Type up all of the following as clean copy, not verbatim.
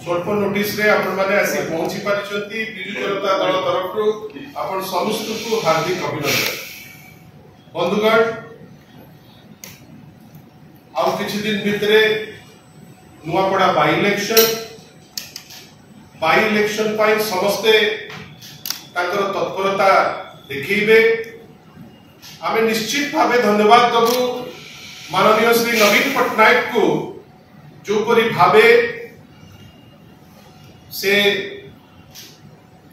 स्वल्प नोटिस रे आपण माने आसी पहुंची पारिछंती बिजू जनता दल तरफ आपण समस्त को हार्दिक अभिनंदन। बंधुगण आउ किछि दिन भितरे नुआपड़ा बाई इलेक्शन पाई समस्ते ताकर तत्परता देखिबे। आमे निश्चित भावे धन्यवाद दबु माननीय श्री नवीन पट्टनायक को जो परी भावे से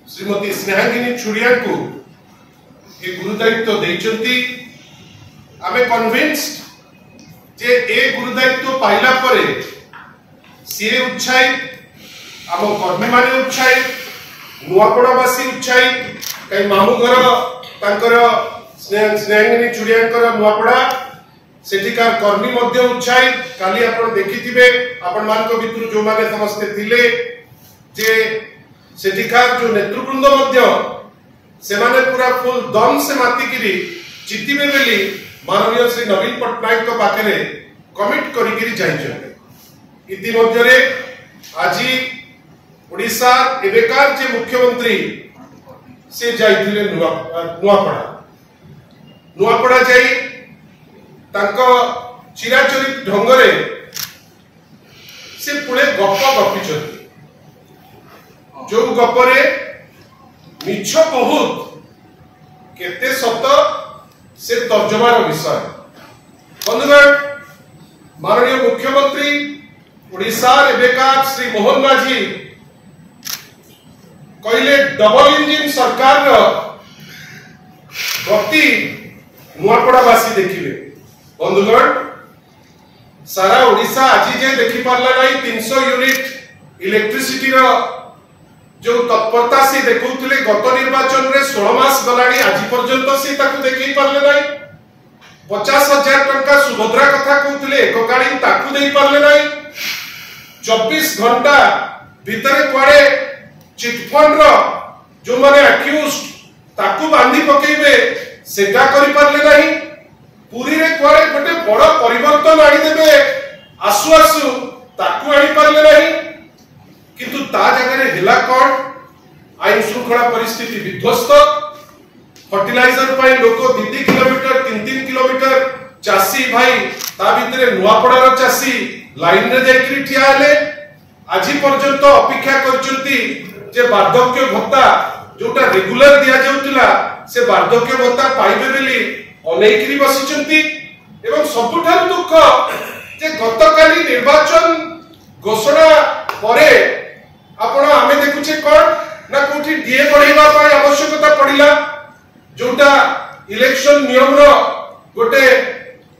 श्रीमती स्नेहांगिनी छुड़िया को ये गुरुदायित्व देइचंती। आमे कन्विन्स्ड जे ए गुरुदायित्व पाइला परे सी उत्साहित आम कर्मी माने उत्साहित नुआपड़ावासी उत्साहित कई मामू घर तांकर स्नेहांगिनी छुड़िया नुआपड़ा सेठिकार कर्मी मध्य उत्साहित। काली आपण देखिथिबे आपण मानक भितरु जो माने समस्ते थिले जे सेठिकार जो नेतृवृंद मध्य से माने पूरा फुल दम से मातिकिरी जितिबे बेली माननीय श्री नवीन पट्टनायक को पाखरे कमिट करिकिरी जाइछन। इति मध्य रे आजी ओडिसा एबेकार जे मुख्यमंत्री से जाइथिले नुआपड़ा जाई तांको चिराचरित ढंगरे से पुणे गप गपिछथि जो गपरे मिछ बहुत केते सत से तर्जमार विषय। बंधुगण माननीय मुख्यमंत्री ओडिशा एबेकार श्री मोहन माझी कहले डबल इंजिन सरकार गति नुआपड़ावासी देखिबे। बंधुगण सारा ओडिशा आज जे देखि पारला नाही 300 यूनिट इलेक्ट्रिसिटी जो तत्परता से देखौथिले गत निर्वाचन रे 16 मास गलाणी आज पर्यंत से ताकू देखि पारले नाही। 50,000 टंका सुभद्रा कथा कहउथिले एककालीन ताकू देई पारले नाही। 24 घंटा भितरे कुआडे चिटफंड रो जो माने अक्यूज्ड ताकू बांधी पकेइबे सेटा करि पारले नाही। पूरी रे कुआडे गोटे बड़ परिवर्तन आनी देबे आसु आसु ताकू आनी पारले नाही। किंतु ता जगह हेला कोन आईन श्रृंखला परिस्थिति विध्वस्त फर्टिलाइजर पाई लोक 2 किलोमीटर 3 किलोमीटर चासी भाई ता भितरे नुआपड़ार चासी लाइन रे जाइकरी ठिया हेले आज पर्यंत अपेक्षा करचंती जे वार्धक्य भत्ता जोटा रेगुलर दिया जाउतिला से वार्धक्य भत्ता पाइबे बेली अनेकरी बसिचंती। एवं सबुठार दुख जे गतकाली निर्वाचन घोषणा परे आपण आमे देखुचे कोन ना कोठी डीए बढ़ाइबा पाई आवश्यकता पड़िला जोटा इलेक्शन नियम रो गोटे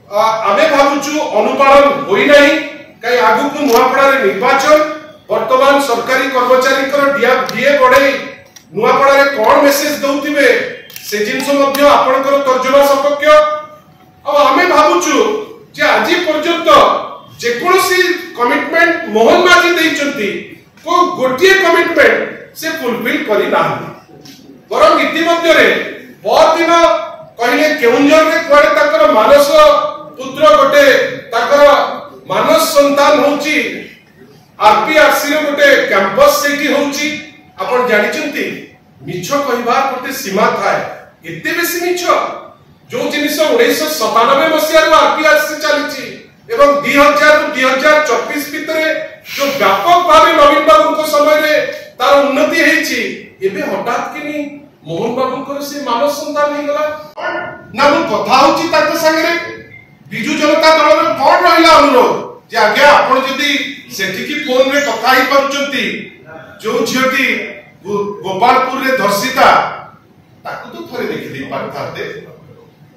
आमे भाबुचु अनुपालन होई नाही। कई आगु को नुआपड़ा रे निर्वाचन वर्तमान सरकारी कर्मचारी कर डीए बढ़ाई नुआपड़ा रे कोन मेसेज दउतिबे से जिंस मध्य आपण कर तर्जुमा सपक्ष। अब आमे भाबुचु जे आज पर्यंत जे कोनोसी कमिटमेंट मोहन माझी देइचंती को गोटिए कमिटमेंट से फुलफिल करी नाही। बरम इतिमध्ये रे बहुत दिन कहले केउंजर रे कुआडे ताकर मानस पुत्र गोटे ताकर मानस संतान होची आरपीआरसी रे गोटे कैंपस सेठी होची। आपण जानिचंती मिछ कहबा गोटे सीमा थाए एते बेसी मिछ जो जिनिस 1997 मसिया रो आरपीआरसी चलीची एवं 2000 रु 2024 भितरे जो व्यापक भावे नवीन बाबू को समय रे तार उन्नति हेची एबे हठात किनी मोहन बाबू को से मानस संतान हे गला ना मु कथा होची ताक संगे बिजू जनता दल रे कोन रहिला अनुरोध जे आगे आपण जदी सेठी की फोन रे कथा ही परुचंती जो झियोटी गोपालपुर रे धर्षिता ताकू तो थरे देखि दे पारथाते।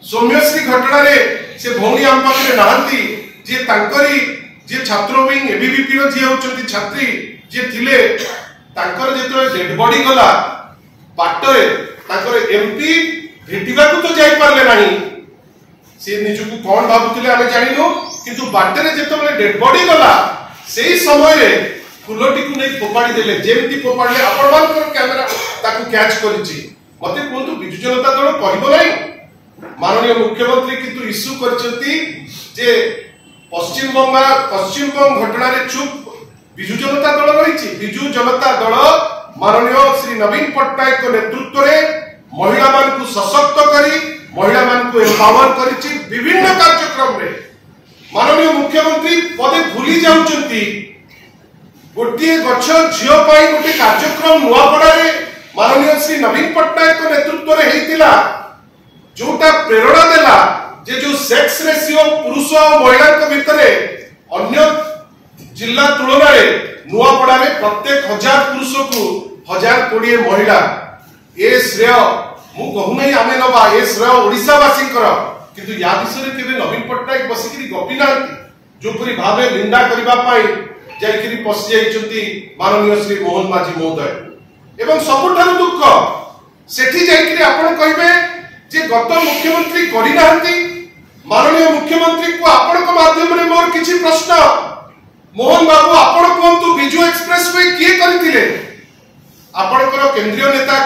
सौम्यश्री घटना रे से भौणी आम पाखरे नाहंती जे तांकरी जे छात्र विंग एबीवीपी रो जे होचंती छात्री जे थिले तांकर जेतो डेड बॉडी गला पाटरे तांकर एमपी भेटिबा को तो जाई पारले नाही। से निजुकु कोन भाबुतिले आमे जानिनो किंतु बाटरे जेतो डेड बॉडी गला सेही समय रे फुलटी को नै फोपाडी देले जेमती फोपाडले आपण मान कैमरा ताकू कैच करिछि। मते कोंतु बिजु जनता दल कहबो नाही माननीय मुख्यमंत्री किंतु इश्यू करचंती जे पश्चिम बंग घटना रे चुप विजु जनता दल रही। विजु जनता दल माननीय श्री नवीन पट्टनायक नेतृत्व में महिला मान को सशक्त करी महिला मान को एम्पावर करिछि। विभिन्न कार्यक्रम रे माननीय मुख्यमंत्री पदे भूली जाउछंती गोटे गछ झियो पाई गोटे कार्यक्रम नुआपड़ा रे माननीय श्री नवीन पट्टनायक नेतृत्व रे हेतिला जोटा प्रेरणा देला जे जो सेक्स रेशियो पुरुष और महिला के भितरे अन्य जिला तुलना रे नुआपड़ा रे प्रत्येक 1000 पुरुष को 1020 महिला ए श्रेय मु कहू नहीं आमे नबा ए श्रेय ओडिसा वासी कर किंतु या विषय केबे नवीन पट्टनायक बसिकरी गपी नांती जोपरी भावे निंदा करबा पाई जायकरी पसि जाइचंती माननीय श्री मोहन माझी महोदय। एवं सबुठार दुख सेठी जायकरी आपण कहिबे जे गत मुख्यमंत्री करि नांती माननीय मुख्यमंत्री को आपण को माध्यम रे मोर किछि प्रश्न मोहन बाबू आपण कोंतु बिजू एक्सप्रेस वे किए करथिले आपणकर केंद्रीय नेता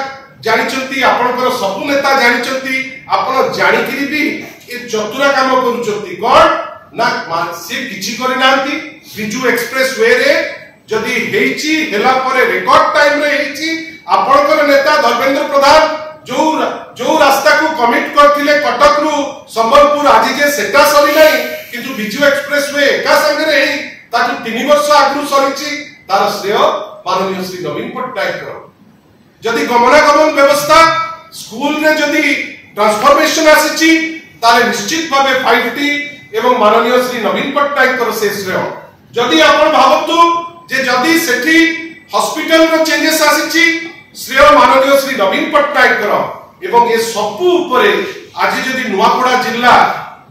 जानिचंती आपणकर सब नेता जानिचंती आपण जानिकरी भी ए चतुरा काम करूचंती कोन ना से किछि करि नांती बिजू एक्सप्रेस वे रे जदी हेची हेला परे रिकॉर्ड टाइम रे हेची आपणकर नेता धर्मेंद्र प्रधान जो रास्ता को कमिट करथिले कटक रु संबलपुर आज जे सेटा सरी नै किंतु बिजू एक्सप्रेस वे एका संगे रे ताकि 3 वर्ष आगु सरीची तार श्रेय माननीय श्री नवीन पट्टनायक जदि गमनागमन व्यवस्था स्कूल रे जदि ट्रांसफॉर्मेशन आसीची ताले निश्चित भावे 5T एवं माननीय श्री नवीन पट्टनायक से श्रेय जदि आपण भावतु जे जदि सेठी हॉस्पिटल रो चेंजेस आसीची श्रेय माननीय श्री नवीन पट्टनायक एवं ये सबु ऊपरे आज जदि नुआपड़ा जिल्ला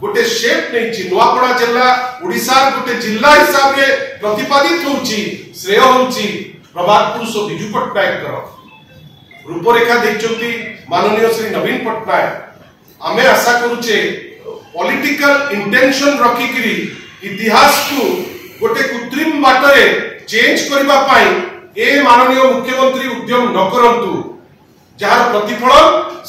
गोटे शेप नैची नुआपड़ा जिल्ला ओडिसा गोटे जिल्ला हिसाब रे प्रतिपादित होउची श्रेय होउची प्रभात पुरुष बिजू पट्टनायक रूपरेखा देखचंती माननीय श्री नवीन पट्टनायक आमे आशा करूचे पॉलिटिकल इंटेंशन रखिकरी इतिहास को गोटे कृत्रिम बाटरे चेंज करबा पाई ए माननीय मुख्यमंत्री उद्यम न करंतु जार प्रतिफल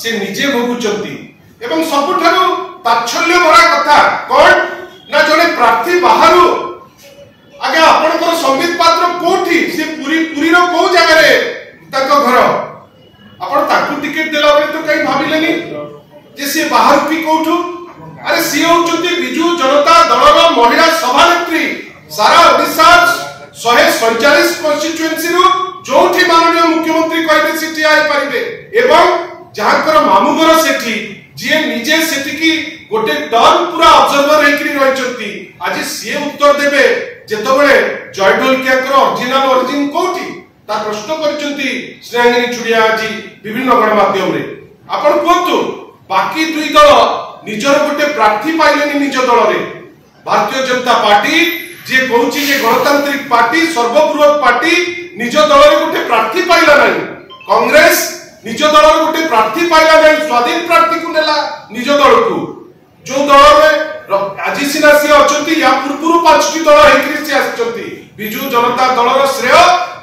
से निजे भोगुचंती एवं सबुठारो ताच्छल्य भरा कथा कोन ना जने प्रार्थी बाहरु आगे आपनकर संबित पात्र कोठी से पुरी रो को जगह रे ताको घर आपण ताकू टिकट देला बले तो कहीं भाबिलेनी जे से बाहर की कोठु अरे सी होचंती बिजू जनता दलर महिला सभानेत्री सारा ओडिसा 147 कॉन्स्टिट्यूएंसी रो जोठी माननीय मुख्यमंत्री कहबे सिटी आइ परिबे एवं जहाकर मामुगर सेठी जे निजे सेठी की गोटे टर्म पूरा ऑब्जर्वर हेकरी रहिचंती आज सी उत्तर देबे जेतबेले जयढोलकियाकर ओरिजिनल ओरिजिन कोठी ता प्रश्न करचंती स्नेहांगिनी चुड़िया जी विभिन्न गणमाध्यम रे आपण कोंतु बाकी दुई दल निजर गोटे प्रार्थी पाइलेनी निज दल रे भारतीय जनता पार्टी जे कहूची जे गणतांत्रिक पार्टी सर्वबृहत पार्टी निज दल रे गोटे प्रार्थी पाइला नाही कांग्रेस निज दल रे गोटे प्रार्थी पाइला नाही स्वाधीन प्रार्थी को नेला निज दल को जो दल रे आज सिना से अछंती या पूर्वरु 5टी दल हेकरी से आछंती बिजू जनता दल रो श्रेय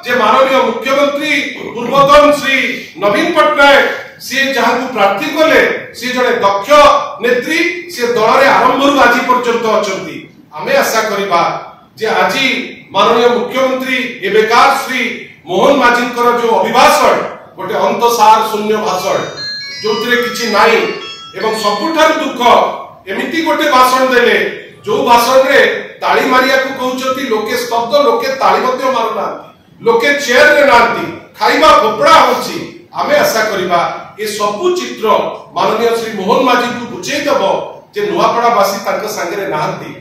जे माननीय मुख्यमंत्री पूर्वतन श्री नवीन पट्टनायक से जहां को प्रार्थी कले से जड़े दक्ष नेत्री से दल रे आरंभ रु आज पर्यंत अछंती आमे आशा करिबा जे आज माननीय मुख्यमंत्री एबेकार श्री मोहन माझीकर जो अभिभाषण गोटे अंतसार शून्य भाषण जोतरे किछि नाही एवं सबुठार दुख एमिति गोटे भाषण देले जो भाषण रे ताली मारिया को कहउचती लोके स्तब्ध लोके ताली मध्ये मारुना लोके चेयर रे नांती खाइबा फोपड़ा होची आमे आशा करिबा ए सबु चित्र माननीय श्री मोहन माझी को बुझेई दबो जे नुआपड़ा वासी तांका संगे रे नांती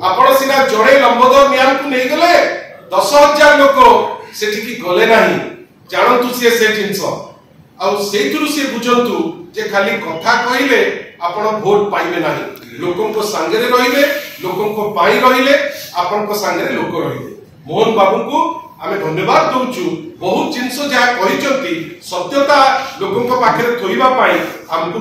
आपण सिना जड़े लंबोदर म्यान को नहीं गले 10,000 लोक सेठी की गले नाही जानंतु से जिंस आ सेथुरु से बुझंतु जे खाली कथा कहिले आपण वोट पाइबे नाही लोकन को संगे रे रहिबे लोकन को पाई रहिले आपण को संगे रे लोक रहिले मोहन बाबू को आमे धन्यवाद दउचु बहुत जिंस जा कहिचंती सत्यता लोकन को पाखरे थोइबा पाई हमको